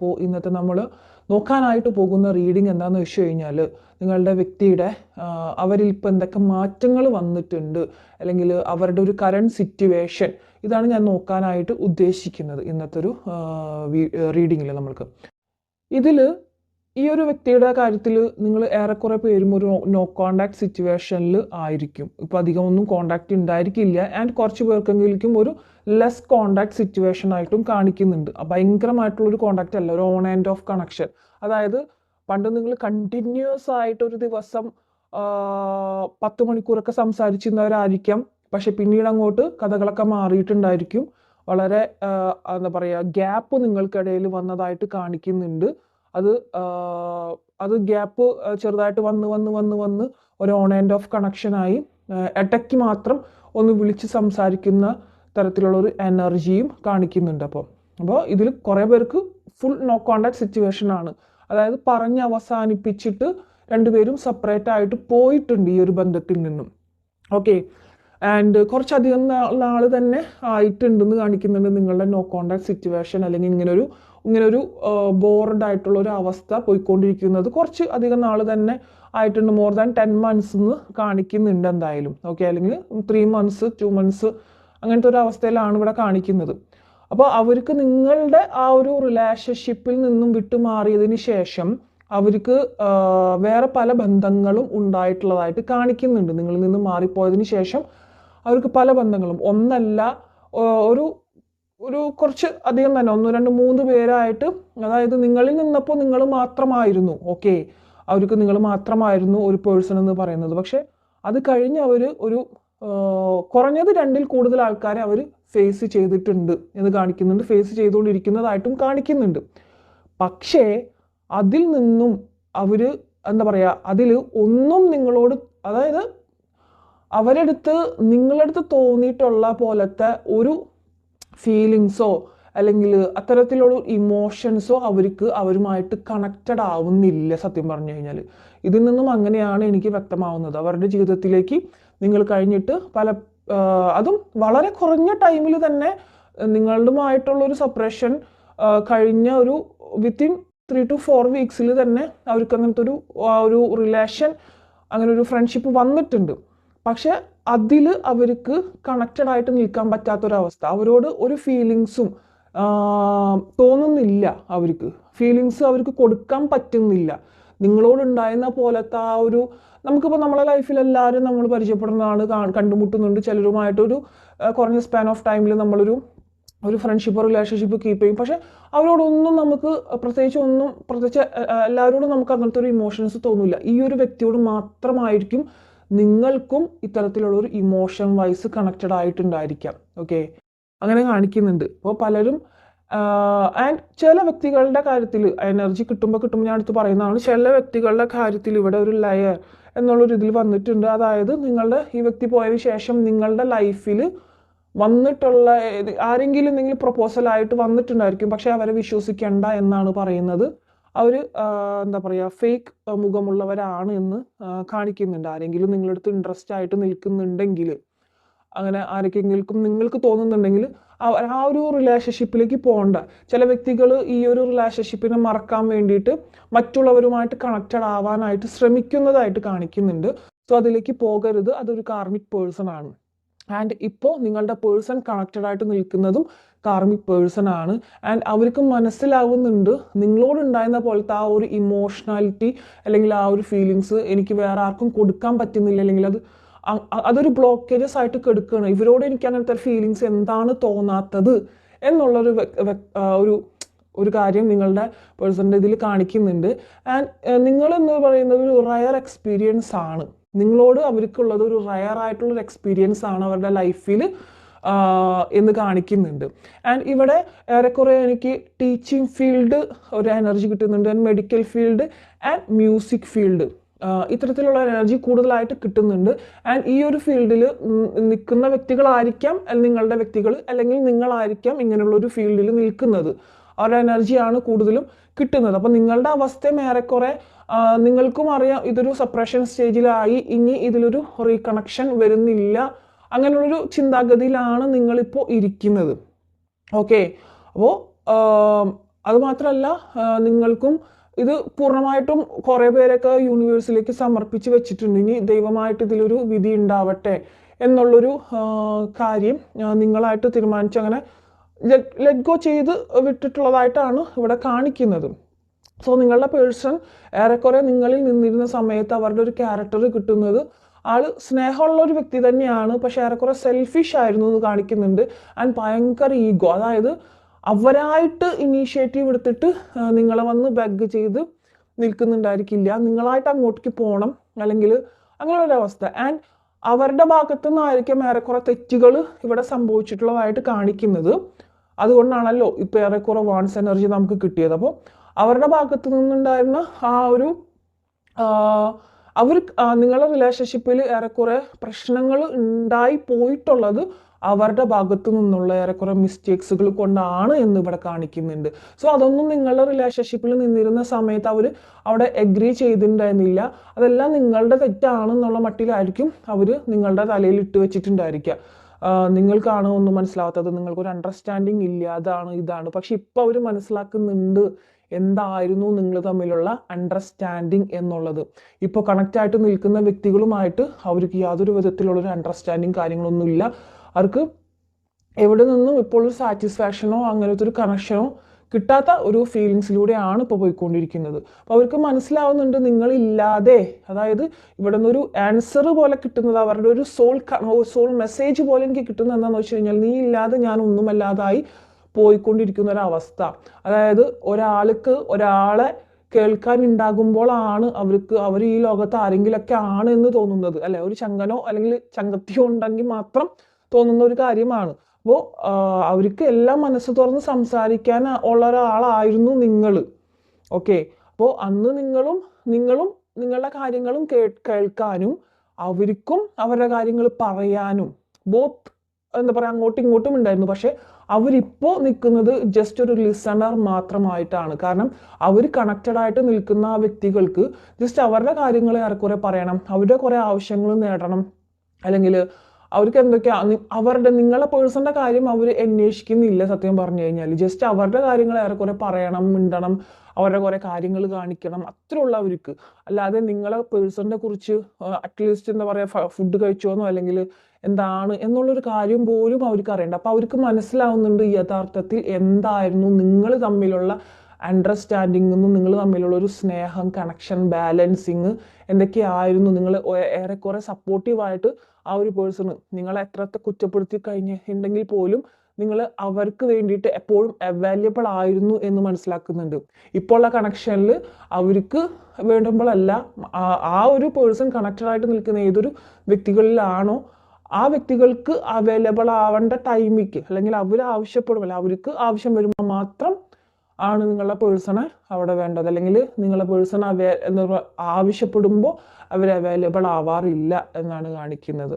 അപ്പോൾ ഇന്നത്തെ നമ്മൾ നോക്കാനായിട്ട് പോകുന്ന റീഡിംഗ് എന്താണെന്ന് വെച്ച് കഴിഞ്ഞാൽ നിങ്ങളുടെ വ്യക്തിയുടെ അവരിൽ ഇപ്പോൾ എന്തൊക്കെ മാറ്റങ്ങൾ വന്നിട്ടുണ്ട്, അല്ലെങ്കിൽ അവരുടെ ഒരു കറണ്ട് സിറ്റുവേഷൻ, ഇതാണ് ഞാൻ നോക്കാനായിട്ട് ഉദ്ദേശിക്കുന്നത് ഇന്നത്തെ ഒരു റീഡിങ്ങിൽ. നമ്മൾക്ക് ഇതിൽ ഈ ഒരു വ്യക്തിയുടെ കാര്യത്തിൽ നിങ്ങൾ ഏറെക്കുറെ പേരും ഒരു നോ കോണ്ടാക്ട് സിറ്റുവേഷനിൽ ആയിരിക്കും. ഇപ്പോൾ അധികമൊന്നും കോണ്ടാക്ട് ഉണ്ടായിരിക്കില്ല. ആൻഡ് കുറച്ച് പേർക്കെങ്കിലും ഒരു ലെസ് കോണ്ടാക്ട് സിറ്റുവേഷൻ ആയിട്ടും കാണിക്കുന്നുണ്ട്. ഭയങ്കരമായിട്ടുള്ളൊരു കോണ്ടാക്ട് അല്ല, ഒരു ഓൺ ആൻഡ് ഓഫ് കണക്ഷൻ. അതായത് പണ്ട് നിങ്ങൾ കണ്ടിന്യൂസ് ആയിട്ട് ഒരു ദിവസം 10 മണിക്കൂറൊക്കെ സംസാരിച്ചിരുന്നവരായിരിക്കാം. പക്ഷെ പിന്നീട് അങ്ങോട്ട് കഥകളൊക്കെ മാറിയിട്ടുണ്ടായിരിക്കും. വളരെ എന്താ പറയുക, ഗ്യാപ്പ് നിങ്ങൾക്കിടയിൽ വന്നതായിട്ട് കാണിക്കുന്നുണ്ട്. അത് ഗ്യാപ്പ് ചെറുതായിട്ട് വന്ന് ഒരു ഓൺ ആൻഡ് ഓഫ് കണക്ഷനായി ഇടയ്ക്ക് മാത്രം ഒന്ന് വിളിച്ച് സംസാരിക്കുന്ന തരത്തിലുള്ളൊരു എനർജിയും കാണിക്കുന്നുണ്ട്. അപ്പോൾ ഇതിൽ കുറേ പേർക്ക് ഫുൾ നോ കോണ്ടാക്ട് സിറ്റുവേഷൻ ആണ്. അതായത് പറഞ്ഞ് അവസാനിപ്പിച്ചിട്ട് രണ്ടുപേരും സെപ്പറേറ്റ് ആയിട്ട് പോയിട്ടുണ്ട് ഈ ഒരു ബന്ധത്തിൽ നിന്നും. ഓക്കെ, ആൻഡ് കുറച്ചധികം നാൾ തന്നെ ആയിട്ടുണ്ടെന്ന് കാണിക്കുന്നുണ്ട് നിങ്ങളുടെ നോ കോണ്ടാക്ട് സിറ്റുവേഷൻ, അല്ലെങ്കിൽ ഇങ്ങനൊരു ബോർഡ് ആയിട്ടുള്ള ഒരു അവസ്ഥ പോയിക്കൊണ്ടിരിക്കുന്നത് കുറച്ച് അധികം നാൾ തന്നെ ആയിട്ടുണ്ട്. മോർ ദാൻ 10 months എന്ന് കാണിക്കുന്നുണ്ട് എന്തായാലും. ഓക്കെ, അല്ലെങ്കിൽ 3 months 2 months അങ്ങനത്തെ ഒരു അവസ്ഥയിലാണ് ഇവിടെ കാണിക്കുന്നത്. അപ്പോൾ അവർക്ക് നിങ്ങളുടെ ആ ഒരു റിലേഷൻഷിപ്പിൽ നിന്നും വിട്ടുമാറിയതിന് ശേഷം അവർക്ക് വേറെ പല ബന്ധങ്ങളും ഉണ്ടായിട്ടുള്ളതായിട്ട് കാണിക്കുന്നുണ്ട്. നിങ്ങളിൽ നിന്ന് മാറിപ്പോയതിന് ശേഷം അവർക്ക് പല ബന്ധങ്ങളും, ഒന്നല്ല, ഒരു കുറച്ച് അധികം തന്നെ, 1 2 3 പേരായിട്ട്. അതായത് നിങ്ങളിൽ നിന്നപ്പോൾ നിങ്ങൾ മാത്രമായിരുന്നു. ഓക്കെ, അവർക്ക് നിങ്ങൾ മാത്രമായിരുന്നു ഒരു പേഴ്സൺ എന്ന് പറയുന്നത്. പക്ഷെ അത് കഴിഞ്ഞ് അവർ ഒരു കുറഞ്ഞത് 2ൽ കൂടുതൽ ആൾക്കാരെ അവർ ഫേസ് ചെയ്തിട്ടുണ്ട് എന്ന് കാണിക്കുന്നുണ്ട്. ഫേസ് ചെയ്തുകൊണ്ടിരിക്കുന്നതായിട്ടും കാണിക്കുന്നുണ്ട്. പക്ഷേ അതിൽ നിന്നും അവർ എന്താ പറയുക, അതിൽ ഒന്നും നിങ്ങളോട്, അതായത് നിങ്ങളടുത്ത് തോന്നിയിട്ടുള്ള പോലത്തെ ഒരു ഫീലിങ്സോ അല്ലെങ്കിൽ അത്തരത്തിലുള്ള ഇമോഷൻസോ അവരുമായിട്ട് കണക്റ്റഡ് ആവുന്നില്ല. സത്യം പറഞ്ഞു കഴിഞ്ഞാൽ ഇതിൽ നിന്നും അങ്ങനെയാണ് എനിക്ക് വ്യക്തമാവുന്നത്. അവരുടെ ജീവിതത്തിലേക്ക് നിങ്ങൾ കഴിഞ്ഞിട്ട് അതും വളരെ കുറഞ്ഞ ടൈമിൽ തന്നെ നിങ്ങളുമായിട്ടുള്ളൊരു സെപ്പറേഷൻ കഴിഞ്ഞ ഒരു വിത്തിൻ 3 to 4 weeks തന്നെ അവർക്ക് അങ്ങനത്തെ ഒരു റിലേഷൻ, അങ്ങനെ ഒരു ഫ്രണ്ട്ഷിപ്പ് വന്നിട്ടുണ്ട്. പക്ഷെ അതിൽ അവർക്ക് കണക്റ്റഡ് ആയിട്ട് നിൽക്കാൻ പറ്റാത്തൊരവസ്ഥ, അവരോട് ഒരു ഫീലിങ്സും തോന്നുന്നില്ല. ഫീലിങ്സ് അവർക്ക് കൊടുക്കാൻ പറ്റുന്നില്ല. നിങ്ങളോടുണ്ടായിരുന്ന പോലത്തെ ആ ഒരു, നമുക്കിപ്പോൾ നമ്മളെ ലൈഫിൽ എല്ലാവരും നമ്മൾ പരിചയപ്പെടുന്നതാണ്, കണ്ടുമുട്ടുന്നുണ്ട്. ചിലരുമായിട്ടൊരു കുറഞ്ഞ സ്പാൻ ഓഫ് ടൈമിൽ നമ്മളൊരു ഫ്രണ്ട്ഷിപ്പ് റിലേഷൻഷിപ്പ് കീപ്പ് ചെയ്യും. പക്ഷെ അവരോടൊന്നും നമുക്ക് പ്രത്യേകിച്ച് എല്ലാവരോടും നമുക്ക് അങ്ങനത്തെ ഒരു ഇമോഷൻസ് തോന്നില്ല. ഈ ഒരു വ്യക്തിയോട് മാത്രമായിരിക്കും നിങ്ങൾക്കും ഇത്തരത്തിലുള്ളൊരു ഇമോഷൻ വൈസ് കണക്റ്റഡ് ആയിട്ടുണ്ടായിരിക്കാം. ഓക്കെ, അങ്ങനെ കാണിക്കുന്നുണ്ട്. അപ്പോൾ പലരും ആൻഡ് ചില വ്യക്തികളുടെ കാര്യത്തിൽ എനർജി കിട്ടുമ്പോൾ ഞാൻ അടുത്ത് പറയുന്നതാണ്, ചില വ്യക്തികളുടെ കാര്യത്തിൽ ഇവിടെ ഒരു ലെയർ എന്നുള്ളൊരു ഇതിൽ വന്നിട്ടുണ്ട്. അതായത് ഈ വ്യക്തി പോയതിനു ശേഷം നിങ്ങളുടെ ലൈഫിൽ വന്നിട്ടുള്ള ആരെങ്കിലും എന്തെങ്കിലും പ്രൊപ്പോസലായിട്ട് വന്നിട്ടുണ്ടായിരിക്കും. പക്ഷെ അവരെ വിശ്വസിക്കേണ്ട എന്നാണ് പറയുന്നത്. അവർ എന്താ പറയുക, ഫേക്ക് മുഖമുള്ളവരാണ് എന്ന് കാണിക്കുന്നുണ്ട്. ആരെങ്കിലും നിങ്ങളടുത്ത് ഇൻട്രസ്റ്റ് ആയിട്ട് നിൽക്കുന്നുണ്ടെങ്കിൽ, അങ്ങനെ ആരെങ്കിലും നിങ്ങൾക്ക് തോന്നുന്നുണ്ടെങ്കിൽ ആ ഒരു റിലേഷൻഷിപ്പിലേക്ക് പോകണ്ട. ചില വ്യക്തികൾ ഈ ഒരു റിലേഷൻഷിപ്പിനെ മറക്കാൻ വേണ്ടിയിട്ട് മറ്റുള്ളവരുമായിട്ട് കണക്റ്റഡ് ആവാനായിട്ട് ശ്രമിക്കുന്നതായിട്ട് കാണിക്കുന്നുണ്ട്. സോ അതിലേക്ക് പോകരുത്. അതൊരു കാർമിക് പേഴ്സൺ ആണ്. ആൻഡ് ഇപ്പോൾ നിങ്ങളുടെ പേഴ്സൺ കണക്റ്റഡ് ആയിട്ട് നിൽക്കുന്നതും കാർമിക് പേഴ്സൺ ആണ്. ആൻഡ് അവർക്ക് മനസ്സിലാവുന്നുണ്ട് നിങ്ങളോടുണ്ടായിരുന്ന പോലത്തെ ആ ഒരു ഇമോഷണാലിറ്റി അല്ലെങ്കിൽ ആ ഒരു ഫീലിങ്സ് എനിക്ക് വേറെ ആർക്കും കൊടുക്കാൻ പറ്റുന്നില്ല, അല്ലെങ്കിൽ അതൊരു ബ്ലോക്കേജസ് ആയിട്ട് കെടുക്കുകയാണ്. ഇവരോട് എനിക്ക് അങ്ങനത്തെ ഫീലിങ്സ് എന്താണ് തോന്നാത്തത് ഒരു കാര്യം നിങ്ങളുടെ പേഴ്സണിൻ്റെ ഇതിൽ കാണിക്കുന്നുണ്ട്. ആൻഡ് നിങ്ങളെന്ന് പറയുന്നത് ഒരു റയർ എക്സ്പീരിയൻസ് ആണ്. നിങ്ങളോട് അവർക്കുള്ളത് ഒരു റയർ ആയിട്ടുള്ളൊരു എക്സ്പീരിയൻസ് ആണ് അവരുടെ ലൈഫിൽ എന്ന് കാണിക്കുന്നുണ്ട്. ആൻഡ് ഇവിടെ ഏറെക്കുറെ എനിക്ക് ടീച്ചിങ് ഫീൽഡ് ഒരു എനർജി കിട്ടുന്നുണ്ട്, and medical field and music field, ഇത്തരത്തിലുള്ള എനർജി കൂടുതലായിട്ട് കിട്ടുന്നുണ്ട്. ആൻഡ് ഈ ഒരു ഫീൽഡിൽ നിൽക്കുന്ന വ്യക്തികളായിരിക്കാം നിങ്ങളുടെ വ്യക്തികൾ, അല്ലെങ്കിൽ നിങ്ങളായിരിക്കാം ഇങ്ങനെയുള്ളൊരു ഫീൽഡിൽ നിൽക്കുന്നത്. അവരുടെ എനർജിയാണ് കൂടുതലും കിട്ടുന്നത്. അപ്പം നിങ്ങളുടെ അവസ്ഥയും ഏറെക്കുറെ നിങ്ങൾക്കും അറിയാം, ഇതൊരു സെപ്പറേഷൻ സ്റ്റേജിലായി, ഇനി ഇതിലൊരു റീകണക്ഷൻ വരുന്നില്ല, അങ്ങനെയുള്ളൊരു ചിന്താഗതിയിലാണ് നിങ്ങളിപ്പോൾ ഇരിക്കുന്നത്. ഓക്കെ, അപ്പോൾ അതുമാത്രമല്ല നിങ്ങൾക്കും ഇത് പൂർണ്ണമായിട്ടും കുറേ പേരൊക്കെ യൂണിവേഴ്സിലേക്ക് സമർപ്പിച്ച് വെച്ചിട്ടുണ്ട്. ഇനി ദൈവമായിട്ട് ഇതിലൊരു വിധി ഉണ്ടാവട്ടെ എന്നുള്ളൊരു കാര്യം നിങ്ങളായിട്ട് തീരുമാനിച്ച് അങ്ങനെ ലെറ്റ് ഗോ ചെയ്ത് വിട്ടിട്ടുള്ളതായിട്ടാണ് ഇവിടെ കാണിക്കുന്നത്. സോ നിങ്ങളുടെ പേഴ്സൺ ഏറെക്കുറെ നിങ്ങളിൽ നിന്നിരുന്ന സമയത്ത് അവരുടെ ഒരു ക്യാരക്ടർ കിട്ടുന്നത് ആള് സ്നേഹമുള്ള ഒരു വ്യക്തി തന്നെയാണ്, പക്ഷെ ഏറെക്കുറെ സെൽഫിഷ് ആയിരുന്നു എന്ന് കാണിക്കുന്നുണ്ട്. ആൻഡ് ഭയങ്കര ഈഗോ, അതായത് അവരായിട്ട് ഇനീഷ്യേറ്റീവ് എടുത്തിട്ട് നിങ്ങളെ വന്ന് ബെഗ് ചെയ്ത് നിൽക്കുന്നുണ്ടായിരിക്കില്ല, നിങ്ങളായിട്ട് അങ്ങോട്ടേക്ക് പോകണം അല്ലെങ്കിൽ അങ്ങനെയൊരവസ്ഥ. ആൻഡ് അവരുടെ ഭാഗത്തു നിന്നായിരിക്കും ഏറെക്കുറെ തെറ്റുകൾ ഇവിടെ സംഭവിച്ചിട്ടുള്ളതായിട്ട് കാണിക്കുന്നത്. അതുകൊണ്ടാണല്ലോ ഇപ്പം ഏറെക്കുറെ വാൺസ് എനർജി നമുക്ക് കിട്ടിയത്. അപ്പോൾ അവരുടെ ഭാഗത്തു നിന്നുണ്ടായിരുന്ന ആ ഒരു അവർ നിങ്ങളുടെ റിലേഷൻഷിപ്പിൽ ഏറെക്കുറെ പ്രശ്നങ്ങൾ ഉണ്ടായി പോയിട്ടുള്ളത് അവരുടെ ഭാഗത്തു നിന്നുള്ള ഏറെക്കുറെ മിസ്റ്റേക്സുകൾ കൊണ്ടാണ് എന്ന് ഇവിടെ കാണിക്കുന്നുണ്ട്. സോ അതൊന്നും നിങ്ങളുടെ റിലേഷൻഷിപ്പിൽ നിന്നിരുന്ന സമയത്ത് അവർ അവിടെ എഗ്രി ചെയ്തിട്ടുണ്ടായിരുന്നില്ല. അതെല്ലാം നിങ്ങളുടെ തെറ്റാണെന്നുള്ള മട്ടിലായിരിക്കും അവർ നിങ്ങളുടെ തലയിൽ ഇട്ട് വെച്ചിട്ടുണ്ടായിരിക്കുക. നിങ്ങൾക്കാണ് ഒന്നും മനസ്സിലാവാത്തത്, നിങ്ങൾക്കൊരു അണ്ടർസ്റ്റാൻഡിങ് ഇല്ല, അതാണ് ഇതാണ്. പക്ഷെ ഇപ്പം അവർ മനസ്സിലാക്കുന്നുണ്ട് എന്തായിരുന്നു നിങ്ങൾ തമ്മിലുള്ള അണ്ടർസ്റ്റാൻഡിങ് എന്നുള്ളത്. ഇപ്പോൾ കണക്റ്റായിട്ട് നിൽക്കുന്ന വ്യക്തികളുമായിട്ട് അവർക്ക് യാതൊരു വിധത്തിലുള്ളൊരു അണ്ടർസ്റ്റാൻഡിങ് കാര്യങ്ങളൊന്നുമില്ല. അവർക്ക് എവിടെ നിന്നും ഇപ്പോൾ ഒരു സാറ്റിസ്ഫാക്ഷനോ അങ്ങനത്തെ ഒരു കണക്ഷനോ കിട്ടാത്ത ഒരു ഫീലിങ്സിലൂടെയാണ് ഇപ്പോൾ പോയിക്കൊണ്ടിരിക്കുന്നത്. അപ്പോൾ അവർക്ക് മനസ്സിലാവുന്നുണ്ട് നിങ്ങളില്ലാതെ, അതായത് ഇവിടെ നിന്നൊരു ആൻസർ പോലെ കിട്ടുന്നത്, അവരുടെ ഒരു സോൾ മെസ്സേജ് പോലെ എനിക്ക് കിട്ടുന്നത് എന്താണെന്ന് വെച്ച് കഴിഞ്ഞാൽ, നീ ഇല്ലാതെ ഞാൻ ഒന്നുമല്ലാതായി പോയിക്കൊണ്ടിരിക്കുന്ന ഒരവസ്ഥ. അതായത് ഒരാൾക്ക് ഒരാളെ കേൾക്കാൻ ഉണ്ടാകുമ്പോഴാണ് അവർ ഈ ലോകത്ത് ആരെങ്കിലൊക്കെ ആണ് എന്ന് തോന്നുന്നത്, അല്ലെ? ഒരു ചങ്കനോ അല്ലെങ്കിൽ ചങ്കത്തിയോ ഉണ്ടെങ്കിൽ മാത്രം തോന്നുന്ന ഒരു കാര്യമാണ്. അപ്പോൾ അവർക്ക് എല്ലാം മനസ്സ് തുറന്ന് സംസാരിക്കാൻ ഉള്ള ഒരാളായിരുന്നു നിങ്ങൾ. ഓക്കെ, അപ്പോൾ അന്ന് നിങ്ങളും നിങ്ങളുടെ കാര്യങ്ങളും കേൾക്കാനും അവർക്കും അവരുടെ കാര്യങ്ങൾ പറയാനും ബോത്ത് എന്താ പറയുക അങ്ങോട്ടും ഇങ്ങോട്ടും ഉണ്ടായിരുന്നു. പക്ഷെ അവരിപ്പോൾ നിൽക്കുന്നത് ജസ്റ്റ് ഒരു ലിസണർ മാത്രമായിട്ടാണ്. കാരണം അവർ കണക്റ്റഡ് ആയിട്ട് നിൽക്കുന്ന ആ വ്യക്തികൾക്ക് ജസ്റ്റ് അവരുടെ കാര്യങ്ങൾ ഏറെക്കുറെ പറയണം, അവരുടെ കുറേ ആവശ്യങ്ങൾ നേടണം, അല്ലെങ്കിൽ അവർക്ക് എന്തൊക്കെയാണ് നിങ്ങളെ പേഴ്സണിൻ്റെ കാര്യം അവർ അന്വേഷിക്കുന്നില്ല. സത്യം പറഞ്ഞു കഴിഞ്ഞാൽ ജസ്റ്റ് അവരുടെ കാര്യങ്ങൾ ഏറെക്കുറെ പറയണം, മിണ്ടണം, അവരുടെ കുറേ കാര്യങ്ങൾ കാണിക്കണം, അത്രയുള്ള അവർക്ക്. അല്ലാതെ നിങ്ങളെ പേഴ്സണിനെ കുറിച്ച് അറ്റ്ലീസ്റ്റ് എന്താ പറയുക ഫുഡ് കഴിച്ചോന്നോ അല്ലെങ്കിൽ എന്താണ് എന്നുള്ളൊരു കാര്യം പോലും അവർക്ക് അറിയണ്ട. അപ്പോൾ അവർക്ക് മനസ്സിലാവുന്നുണ്ട് യഥാർത്ഥത്തിൽ എന്തായിരുന്നു നിങ്ങൾ തമ്മിലുള്ള അണ്ടർസ്റ്റാൻഡിങ്ങും നിങ്ങൾ തമ്മിലുള്ള ഒരു സ്നേഹം, കണക്ഷൻ, ബാലൻസിങ് എന്തൊക്കെയായിരുന്നു. നിങ്ങൾ ഏറെക്കുറെ സപ്പോർട്ടീവായിട്ട് ആ ഒരു പേഴ്സണ് നിങ്ങളെ എത്രത്തെ കുറ്റപ്പെടുത്തി കഴിഞ്ഞിട്ടുണ്ടെങ്കിൽ പോലും നിങ്ങൾ അവർക്ക് വേണ്ടിയിട്ട് എപ്പോഴും അവൈലബിൾ ആയിരുന്നു എന്ന് മനസ്സിലാക്കുന്നുണ്ട്. ഇപ്പോൾ ഉള്ള കണക്ഷനിൽ അവർക്ക് വേണ്ടുമ്പോഴല്ല, ആ ഒരു പേഴ്സൺ കണക്റ്റഡ് ആയിട്ട് നിൽക്കുന്ന ഏതൊരു വ്യക്തികളിലാണോ ആ വ്യക്തികൾക്ക് അവൈലബിൾ ആവേണ്ട ടൈമിക്ക് അല്ലെങ്കിൽ അവർ ആവശ്യപ്പെടുമല്ലോ, അവർക്ക് ആവശ്യം വരുമ്പോൾ മാത്രം ആണ് നിങ്ങളുടെ പേഴ്സണെ അവിടെ വേണ്ടത്. അല്ലെങ്കിൽ നിങ്ങളുടെ പേഴ്സൺ ആവശ്യപ്പെടുമ്പോൾ അവർ അവൈലബിൾ ആവാറില്ല എന്നാണ് കാണിക്കുന്നത്.